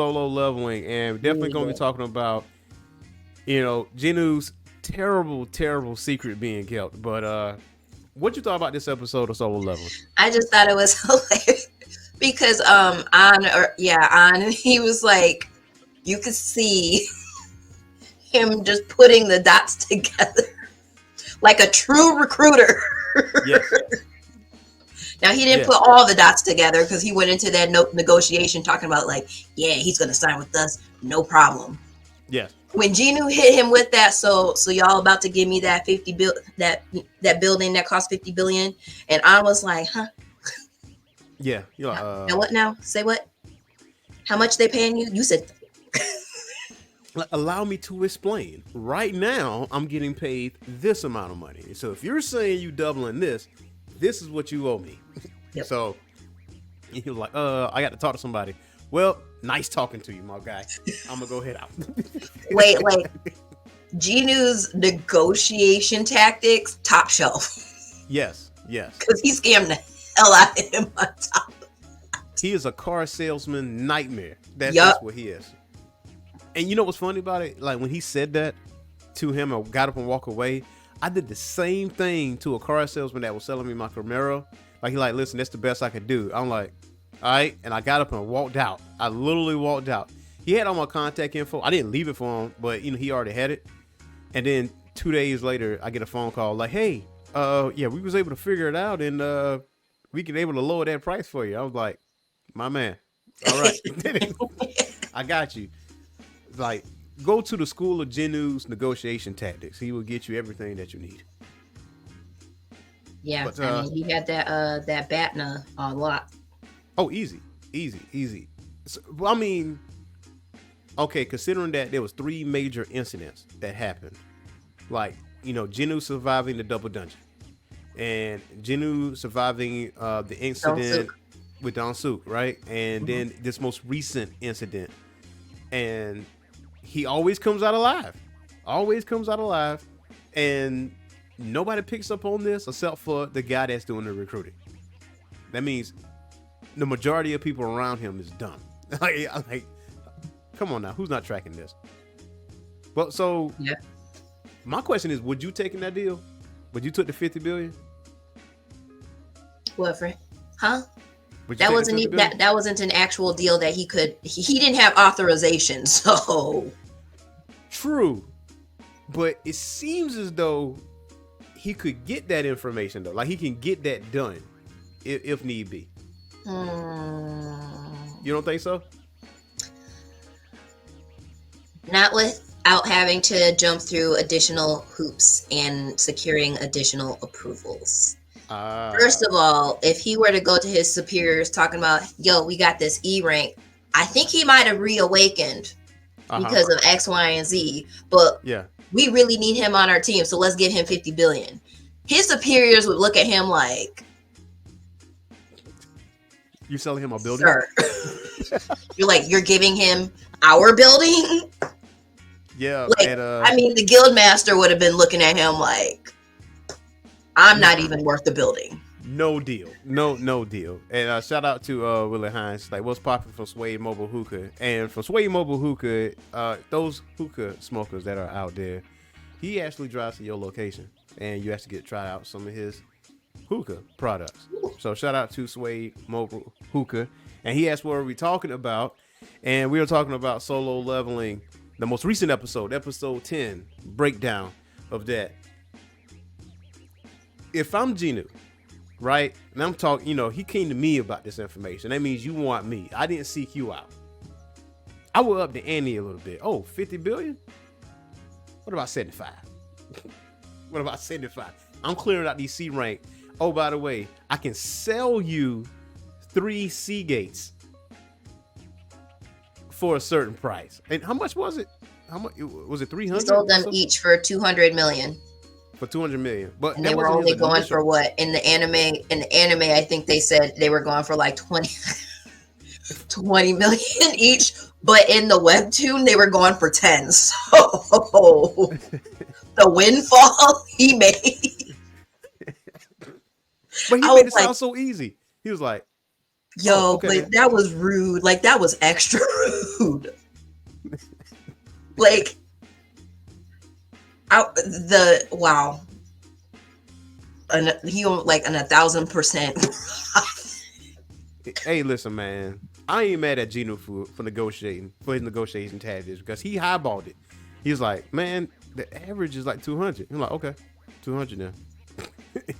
Solo Leveling, and we're definitely going to be Yeah. talking about, Jinwoo's terrible secret being kept. But what you thought about this episode of Solo Leveling? I just thought it was hilarious because on he was like, you could see him just putting the dots together like a true recruiter. Yes. Now he didn't put Yes. all the dots together because he went into that negotiation talking about like, yeah, he's gonna sign with us, no problem. Yes. When Jinwoo hit him with that, so y'all about to give me that that building that cost 50 billion, and I was like, huh? Yeah. You're Now what now? Say what? How much they paying you? You said. Allow me to explain. Right now, I'm getting paid this amount of money. So if you're saying you doubling this is what you owe me. Yep. So he was like, I got to talk to somebody. Well, nice talking to you, my guy. I'm gonna go head out. Wait, like Jinwoo's negotiation tactics, top shelf. Yes. Because he scammed the hell out of him on top. He is a car salesman nightmare. That's what he is. And you know what's funny about it? Like when he said that to him and got up and walked away, I did the same thing to a car salesman that was selling me my Camaro. Like he like, listen, that's the best I could do. I'm like, all right. And I got up and walked out. I literally walked out. He had all my contact info. I didn't leave it for him, but he already had it. And then 2 days later, I get a phone call like, hey, we was able to figure it out and we can able to lower that price for you. I was like, my man, all right. I got you. Like, go to the school of Jinwoo's negotiation tactics. He will get you everything that you need. Yeah, but, I mean, he had that Batna a lot. Oh, easy. So, well, I mean, okay, considering that there was 3 major incidents that happened, like Jinwoo surviving the double dungeon, and Jinwoo surviving the incident with Dong-suk, right? And then this most recent incident, and he always comes out alive. And nobody picks up on this except for the guy that's doing the recruiting. That means the majority of people around him is dumb. like, come on now, who's not tracking this? Well, so yeah. My question is, would you take in that deal? Would you took the 50 billion? What, friend? Huh? That wasn't an actual deal that he could. He didn't have authorization, so. True, but it seems as though he could get that information though. Like he can get that done if need be. You don't think so? Not without having to jump through additional hoops and securing additional approvals. First of all, if he were to go to his superiors talking about, yo, we got this E rank, I think he might have reawakened because of X, Y, and Z. But we really need him on our team, so let's give him 50 billion. His superiors would look at him like, you selling him a building? Sir. You're giving him our building? Yeah. Like, and, I mean, the guild master would have been looking at him like, I'm not even worth the building. No deal. No deal. And shout out to Willie Hines. Like, what's popping from Suede Mobile Hookah? And from Suede Mobile Hookah, those hookah smokers that are out there, he actually drives to your location, and you actually get to try out some of his hookah products. So shout out to Suede Mobile Hookah. And he asked what are we talking about, and we were talking about Solo Leveling, the most recent episode 10, breakdown of that. If I'm Jinwoo, right, and I'm talking, he came to me about this information. That means you want me. I didn't seek you out. I will up the ante a little bit. Oh, 50 billion? What about 75? What about 75? I'm clearing out these C rank. Oh, by the way, I can sell you 3 C gates for a certain price. And how much was it? How much was it? 300? He sold them each for 200 million. For 200 million, but and they were only going for what in the anime? I think they said they were going for like 20 million each. But in the webtoon, they were going for 10. So the windfall he made. But he made it sound so easy. He was like, Yo, but that was rude. Like, that was extra rude. Like, wow. And he like an 1,000%. Hey, listen, man. I ain't mad at Jinwoo for his negotiation tactics because he highballed it. He's like, man, the average is like 200. I'm like, okay, 200 now.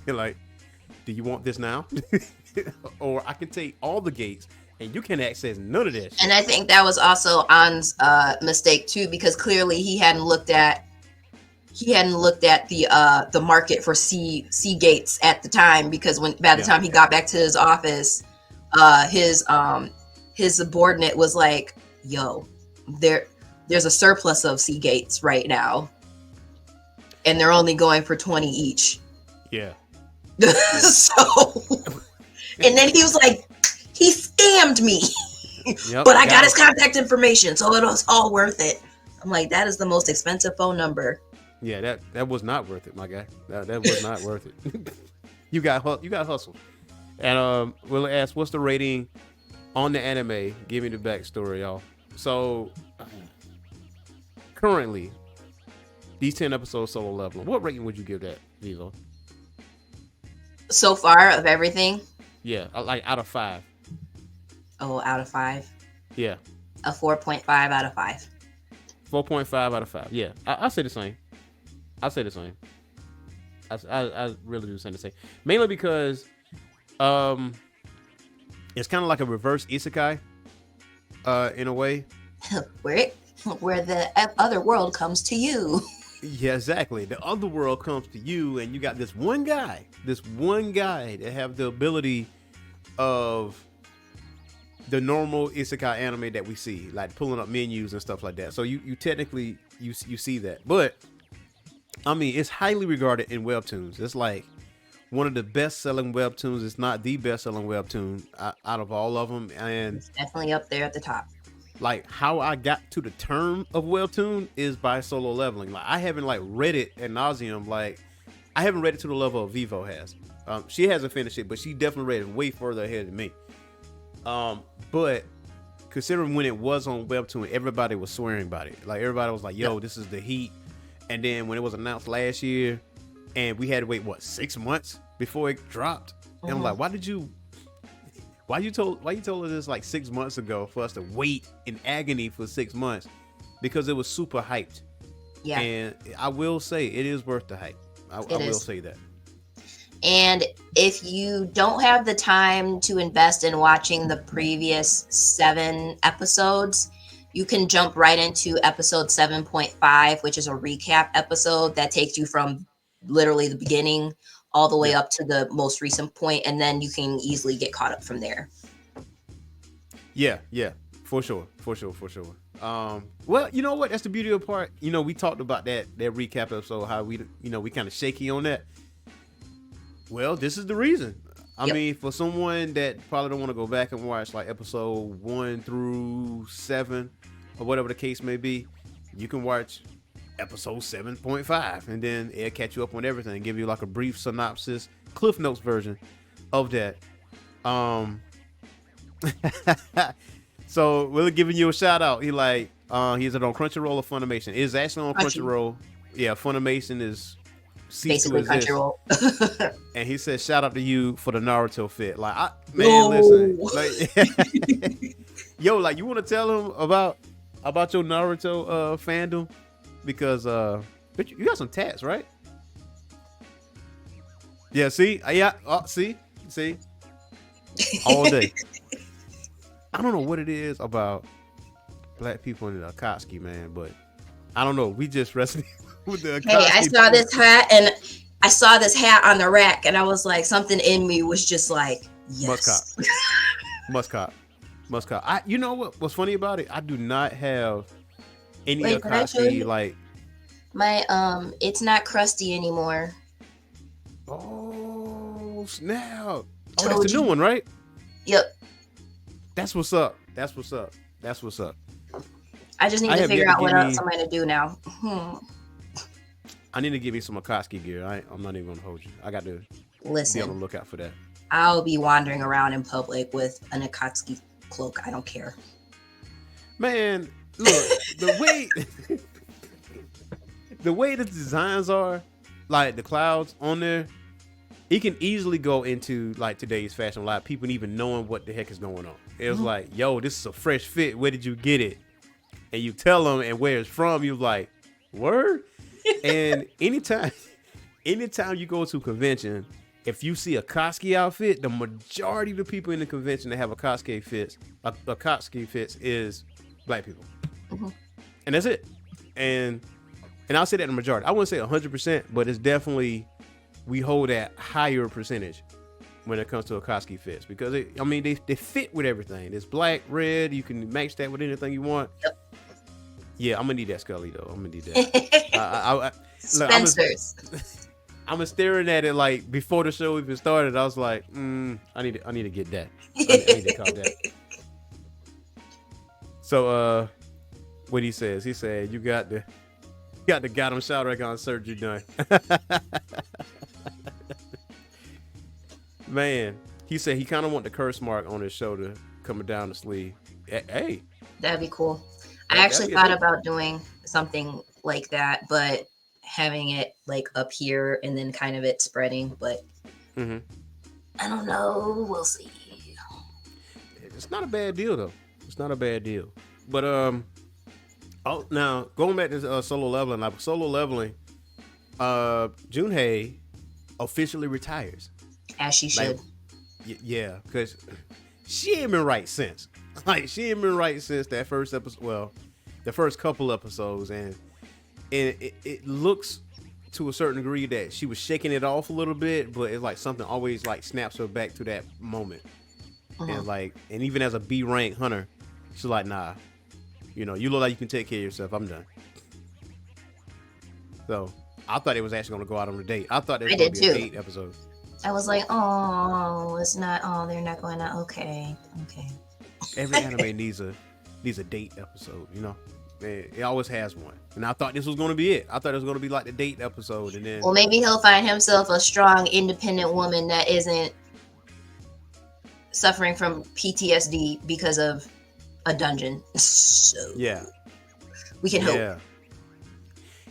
You're like, do you want this now? Or I can take all the gates and you can access none of this. And I think that was also An's mistake too, because clearly he hadn't looked at the market for C gates at the time, because by the time he got back to his office, his subordinate was like, yo, there's a surplus of C gates right now, and they're only going for 20 each. Yeah. So, and then he was like, he scammed me. Yep, but I got his contact information, so it was all worth it. I'm like, that is the most expensive phone number. Yeah, that was not worth it, my guy. That was not worth it. You got hustled. And we'll ask, what's the rating on the anime? Give me the backstory, y'all. So currently, these 10 episodes solo leveling. What rating would you give that, Vievo? So far of everything? Yeah, like out of 5. Oh, out of 5? Yeah. A 4.5 out of 5. 4.5 out of 5. Yeah, I say the same. I really do say the same. Mainly because it's kind of like a reverse isekai in a way. Where the other world comes to you. Yeah, exactly. The other world comes to you, and you got this one guy that have the ability of the normal isekai anime that we see, like pulling up menus and stuff like that. So you technically you see that, but I mean, it's highly regarded in webtoons. It's like one of the best-selling webtoons. It's not the best-selling webtoon out of all of them, and it's definitely up there at the top. Like, how I got to the term of webtoon is by solo leveling. Like, I haven't like read it ad nauseum. Like, I haven't read it to the level of Vievo has. She hasn't finished it, but she definitely read it way further ahead than me. But considering when it was on webtoon, everybody was swearing about it. Like, everybody was like, "Yo, this is the heat." And then when it was announced last year, and we had to wait 6 months before it dropped, and I'm like, why you told us this like 6 months ago for us to wait in agony for 6 months? Because it was super hyped. Yeah. And I will say it is worth the hype. I will say that. And if you don't have the time to invest in watching the previous 7 episodes, you can jump right into episode 7.5, which is a recap episode that takes you from literally the beginning all the way up to the most recent point, and then you can easily get caught up from there. Yeah, for sure. Well, you know what? That's the beauty of the part. You know, we talked about that recap episode, how we kind of shaky on that. Well, this is the reason. I mean, for someone that probably don't want to go back and watch like episode 1 through 7 or whatever the case may be, you can watch episode 7.5 and then it'll catch you up on everything, give you like a brief synopsis, Cliff Notes version of that. So we're giving you a shout out. He's on Crunchyroll or Funimation. It is actually on Crunchyroll. Yeah, Funimation is basically Crunchyroll. And he said, shout out to you for the Naruto fit. Like, listen, like, yo, like, you want to tell him about your Naruto fandom? Because you got some tats, right? Yeah, see? See? All day. I don't know what it is about black people in the Akatsuki, man, but I don't know. We just rested with the Akatsuki. Hey, I saw this hat, and I saw this hat on the rack, and I was like, something in me was just like, yes. Must cop. You know what's funny about it? I do not have any Akatsuki, like. My, it's not crusty anymore. Oh, snap. Oh, that's the new one, right? Yep. That's what's up. I just need to figure out what else I'm going to do now. I need to give me some Akatsuki gear. I'm not even going to hold you. I got to be on the lookout for that. I'll be wandering around in public with an Akatsuki cloak. I don't care. Man, look, the way the designs are, like the clouds on there, it can easily go into like today's fashion, like people even knowing what the heck is going on. It was like, yo, this is a fresh fit. Where did you get it? And you tell them and where it's from. You're like, word? And anytime you go to a convention, if you see a Akatsuki outfit, the majority of the people in the convention that have Akatsuki fits is black people. And that's it. And I'll say that the majority. I wouldn't say 100%, but it's definitely, we hold that higher percentage when it comes to Akatsuki fits, because they fit with everything. It's black, red. You can match that with anything you want. Yep. Yeah, I'm gonna need that Scully though. I'm gonna need that. Spencer's. I was staring at it like before the show even started. I was like, I need to get that. I need to cop that. So, what he says? He said, "You got the Gotham Shadowgun surgery done." Man, he said he kind of want the curse mark on his shoulder coming down the sleeve. Hey, that'd be cool. I actually thought about doing something like that, but having it like up here and then kind of it spreading. But I don't know. We'll see. It's not a bad deal though. It's not a bad deal. But now going back to solo leveling, Junhei officially retires. As she should. Yeah, because she ain't been right since. Like, she ain't been right since that first episode. Well, the first couple episodes, and it looks to a certain degree that she was shaking it off a little bit, but it's like something always like snaps her back to that moment. And even as a B rank hunter, she's like, nah, you look like you can take care of yourself. I'm done. So I thought it was actually going to go out on a date. I thought it was going to be a date episode. I was like, oh, it's not. Oh, they're not going out. Okay. Every anime needs a date episode. It always has one. And I thought this was going to be it. I thought it was going to be like the date episode, and then. Well, maybe he'll find himself a strong, independent woman that isn't suffering from PTSD because of a dungeon. So yeah, we can hope.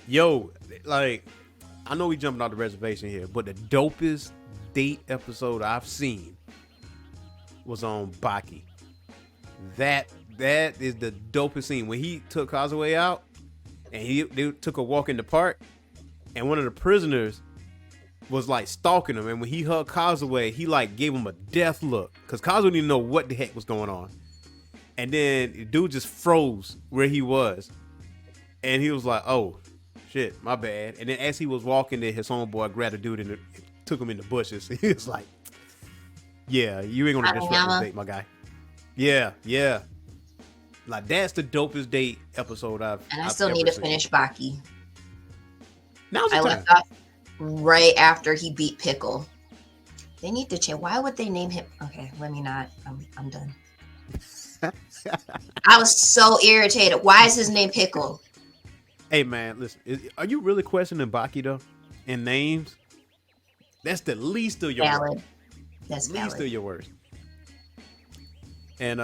Yo, like, I know we jumping off the reservation here, but the dopest date episode I've seen was on Baki. That is the dopest scene when he took Kazuya out and they took a walk in the park, and one of the prisoners was like stalking him, and when he hugged Kazuya, he like gave him a death look because Kazuya didn't know what the heck was going on, and then the dude just froze where he was, and he was like, oh shit, my bad. And then as he was walking there, his homeboy grabbed a dude and took him in the bushes. He was like, yeah, you ain't gonna disrupt this date, my guy. Yeah. Like, that's the dopest date episode I've still need to finish Baki. Now's the time. Left off right after he beat Pickle. They need to change. Why would they name him? Okay, let me not. I'm done. I was so irritated. Why is his name Pickle? Hey man, listen. Are you really questioning Baki though? In names, that's the least of your valid. Worst. That's least valid. of your worst. And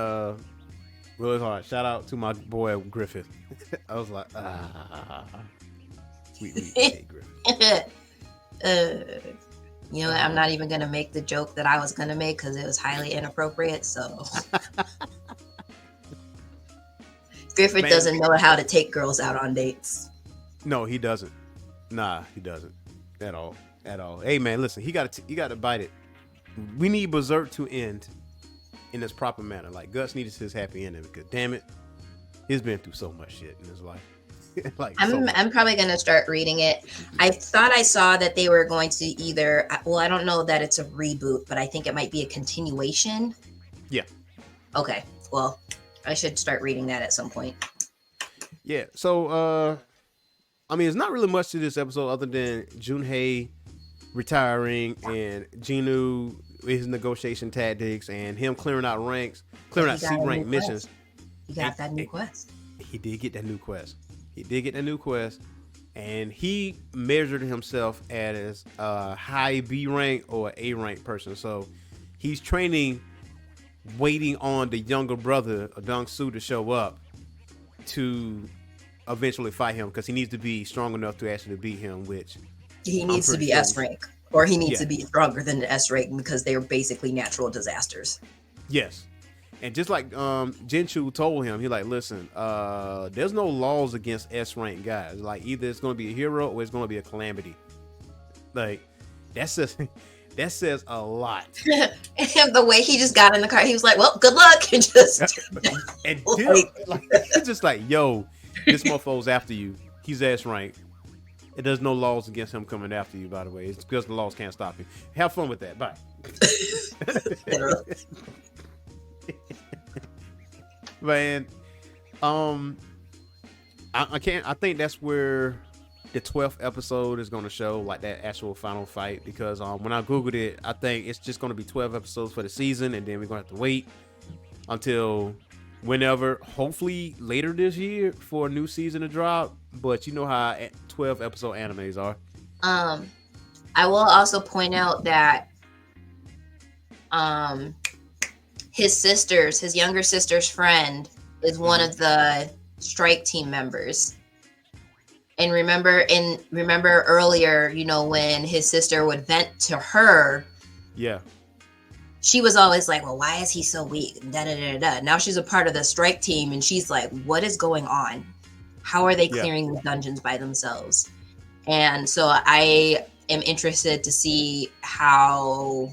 really hard. Shout out to my boy Griffith. I was like, sweet Griffith. You know what? I'm not even gonna make the joke that I was gonna make because it was highly inappropriate. So Griffith doesn't know how to take girls out on dates. No, he doesn't. Nah, he doesn't at all. Hey man, listen, he got to bite it. We need Berserk to end in its proper manner. Like, Guts needed his happy ending because, damn it, he's been through so much shit in his life. I'm probably gonna start reading it. I thought I saw that they were going to either. Well, I don't know that it's a reboot, but I think it might be a continuation. Yeah. Okay. Well, I should start reading that at some point. Yeah. So, it's not really much to this episode other than Junhei retiring and Jinwoo, his negotiation tactics, and him clearing out C rank missions. He got that new quest. He did get that new quest. And he measured himself as a high B rank or A rank person. So he's training, waiting on the younger brother, Dong Su, to show up to eventually fight him because he needs to be strong enough to actually beat him, which he needs to be S rank, or he needs Yeah. to be stronger than the S rank because they are basically natural disasters. Yes. And just like Jinwoo told him, he like, listen, there's no laws against S rank guys. Like either it's gonna be a hero or it's gonna be a calamity. Like that says a lot. And the way he just got in the car, he was like, "Well, good luck," and just And it's just like, yo, this motherfucker's after you. He's S rank. There's no laws against him coming after you, by the way. It's because the laws can't stop you. Have fun with that. Bye. Man, I can't. I think that's where the 12th episode is going to show like that actual final fight, because when I googled it, I think it's just going to be 12 episodes for the season, and then we're going to have to wait until whenever, hopefully later this year, for a new season to drop. But you know how 12 episode animes are. I will also point out that his younger sister's friend is one of the strike team members. And remember earlier, you know, when his sister would vent to her, Yeah. she was always like, well, why is he so weak? Da, da, da, da. Now she's a part of the strike team, and she's like, what is going on? How are they clearing the dungeons by themselves? And so I am interested to see how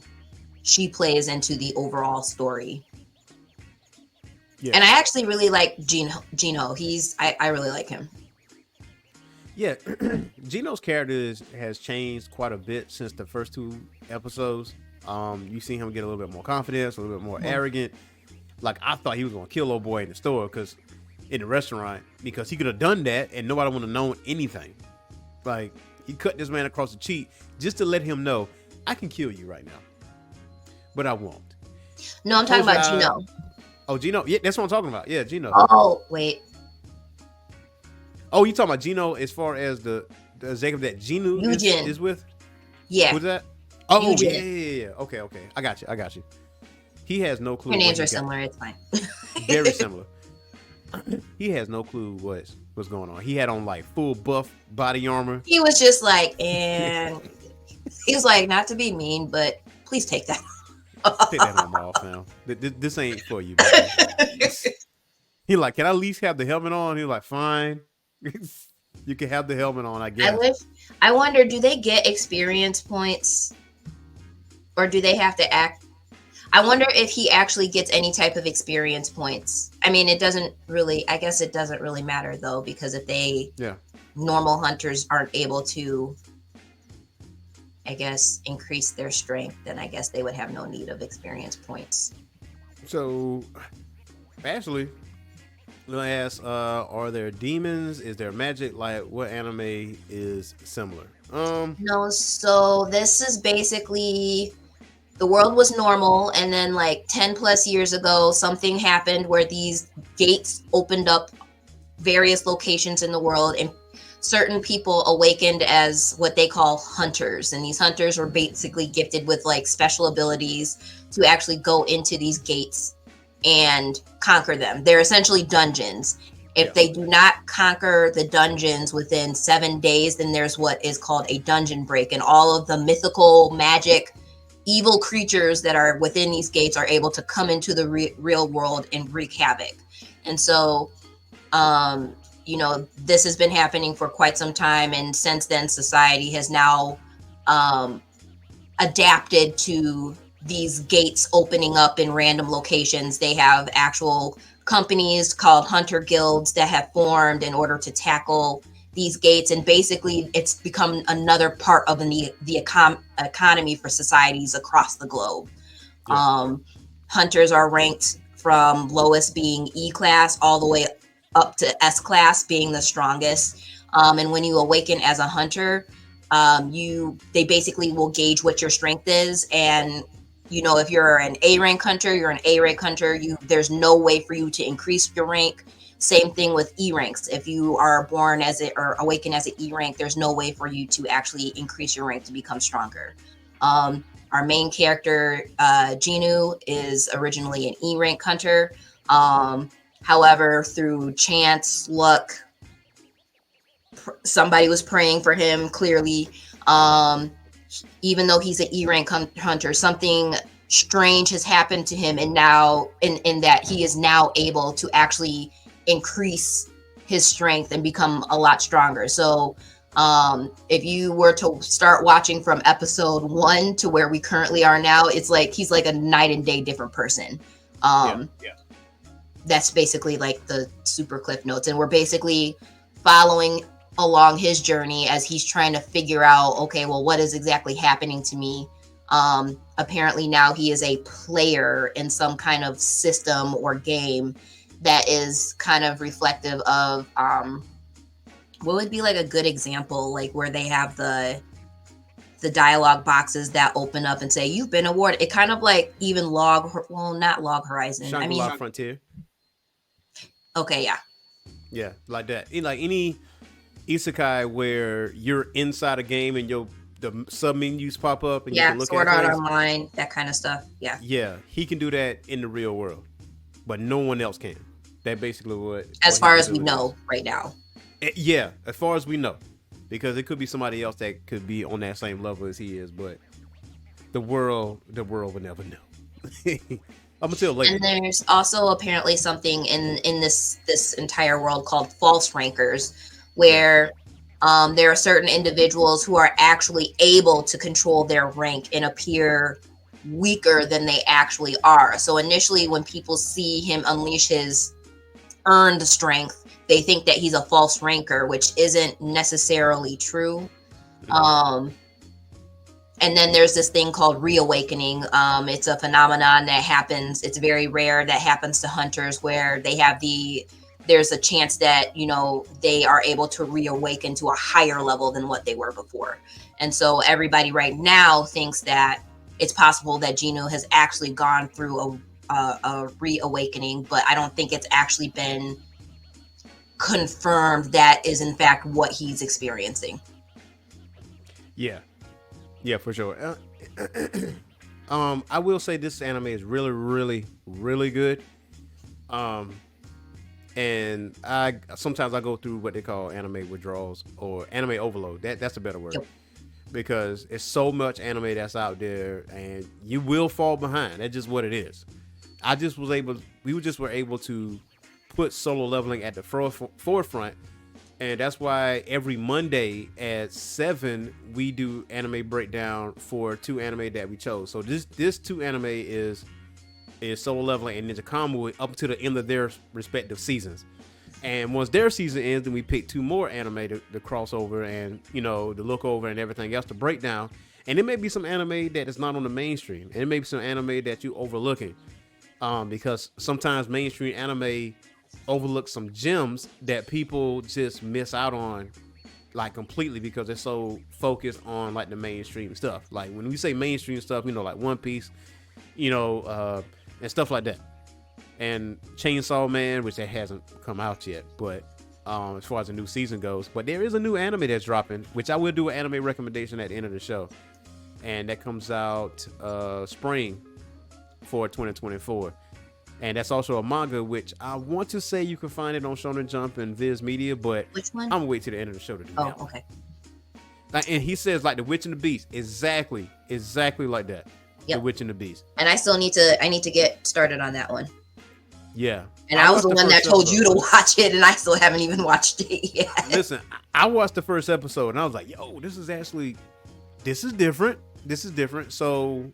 she plays into the overall story. Yeah. And I actually really like Gino. I really like him. Yeah, Gino's character has changed quite a bit since the first 2 episodes. You see him get a little bit more confidence, a little bit more arrogant. Like, I thought he was gonna kill old boy in the store, in the restaurant, because he could have done that and nobody would have known anything. Like, he cut this man across the cheek just to let him know, I can kill you right now, but I won't. No, I'm talking about Gino. Oh, Gino. Yeah, that's what I'm talking about. Yeah, Gino. Oh, wait. Oh, you talking about Gino as far as the executive that Jinwoo is with? Yeah. Who's that? Oh, Eugene. yeah. Okay. I got you. He has no clue. Your names are similar. It's fine. Very similar. He has no clue what's going on. He had on like full buff body armor. He was just like, and he was like, not to be mean, but please take that. Take that armor off now. This ain't for you. He like, can I at least have the helmet on? He was like, fine. You can have the helmet on, I guess. I wonder, do they get experience points, or do they have to act? I wonder if he actually gets any type of experience points. I mean, I guess it doesn't really matter though, because if normal hunters aren't able to, I guess, increase their strength, then I guess they would have no need of experience points. So, Ashley, let me ask, are there demons? Is there magic? Like, what anime is similar? No, so this is basically, the world was normal, and then like 10 plus years ago, something happened where these gates opened up various locations in the world, and certain people awakened as what they call hunters. And these hunters were basically gifted with like special abilities to actually go into these gates and conquer them. They're essentially dungeons. If they do not conquer the dungeons within 7 days, then there's what is called a dungeon break, and all of the mythical, magic, evil creatures that are within these gates are able to come into the real world and wreak havoc. And so, you know, this has been happening for quite some time, and since then, society has now adapted to these gates opening up in random locations. They have actual companies called hunter guilds that have formed in order to tackle these gates, and basically it's become another part of the economy for societies across the globe. Hunters are ranked from lowest being E class all the way up to S class being the strongest, and when you awaken as a hunter, they basically will gauge what your strength is. And you know, if you're an A rank hunter, you're an A rank hunter. There's no way for you to increase your rank. Same thing with E ranks. If you are born or awaken as an E rank, there's no way for you to actually increase your rank to become stronger. Our main character, Jinwoo, is originally an E rank hunter. However, through chance, luck, somebody was praying for him. Clearly, even though he's an E rank hunter, something strange has happened to him, and now in that he is now able to actually increase his strength and become a lot stronger. So if you were to start watching from episode 1 to where we currently are now, it's like he's like a night and day different person. That's basically like the super cliff notes, and we're basically following along his journey as he's trying to figure out, okay, well, what is exactly happening to me? Apparently now he is a player in some kind of system or game that is kind of reflective of what would be like a good example, like where they have the dialogue boxes that open up and say you've been awarded. It kind of like even not Log Horizon. Shangri-La Frontier. Okay, yeah, like that. Like any isekai where you're inside a game and the sub menus pop up and you can look Sword at Art Online, that kind of stuff. Yeah, he can do that in the real world, but no one else can. That basically what. As far as we know right now. Yeah, as far as we know, because it could be somebody else that could be on that same level as he is, but the world will never know. I'm gonna tell later. And there's also apparently something in this entire world called false rankers, where there are certain individuals who are actually able to control their rank and appear weaker than they actually are. So initially, when people see him unleash his earned strength, they think that he's a false ranker, which isn't necessarily true. And then there's this thing called reawakening. It's a phenomenon that happens. It's very rare that happens to hunters, where they have there's a chance that, they are able to reawaken to a higher level than what they were before. And so everybody right now thinks that it's possible that Jinwoo has actually gone through a reawakening, but I don't think it's actually been confirmed that is in fact what he's experiencing. Yeah, for sure. I will say this anime is really, really, really good. And sometimes I go through what they call anime withdrawals or anime overload. That's a better word. Yep. Because it's so much anime that's out there, and you will fall behind. That's just what it is. We were able to put solo leveling at the forefront, and that's why every Monday at 7 we do anime breakdown for 2 anime that we chose. So this 2 anime is Solo Leveling and Ninja Kamui up to the end of their respective seasons. And once their season ends, then we pick 2 more anime to cross over and, to look over and everything else to break down. And it may be some anime that is not on the mainstream. And it may be some anime that you overlooking. Because sometimes mainstream anime overlook some gems that people just miss out on, like, completely, because they're so focused on like the mainstream stuff. Like when we say mainstream stuff, like One Piece, and stuff like that, and Chainsaw Man, which that hasn't come out yet, but as far as the new season goes. But there is a new anime that's dropping, which I will do an anime recommendation at the end of the show, and that comes out spring for 2024. And that's also a manga, which I want to say you can find it on Shonen Jump and Viz Media, but which one? I'm gonna wait till the end of the show to do that. Oh, okay. And he says like The Witch and the Beast, exactly like that. Yep. The Witch and the Beast. And I still need to get started on that one. Yeah. And I was the one that told you to watch it, and I still haven't even watched it yet. Listen, I watched the first episode, and I was like, yo, this is different. This is different. So,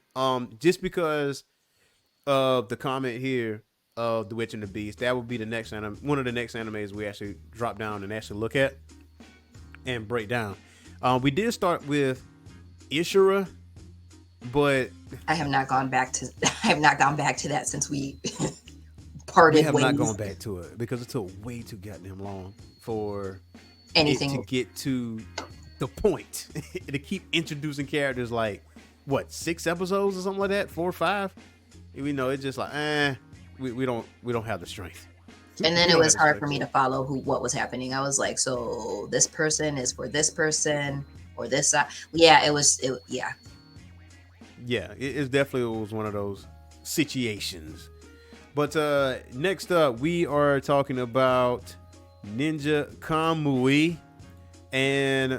just because of the comment here of The Witch and the Beast, that would be the next one of the next animes we actually drop down and actually look at and break down. We did start with Ishura, but I have not gone back to that since we parted ways. We have not gone back to it because it took way too goddamn long for anything to get to the point. To keep introducing characters, like what, 6 episodes or something like that, 4 or 5. It's just like we don't have the strength. And then it was hard for me to follow what was happening. I was like, so this person is for this person or this side. Yeah, it was. Yeah, it definitely was one of those situations. But next up, we are talking about Ninja Kamui and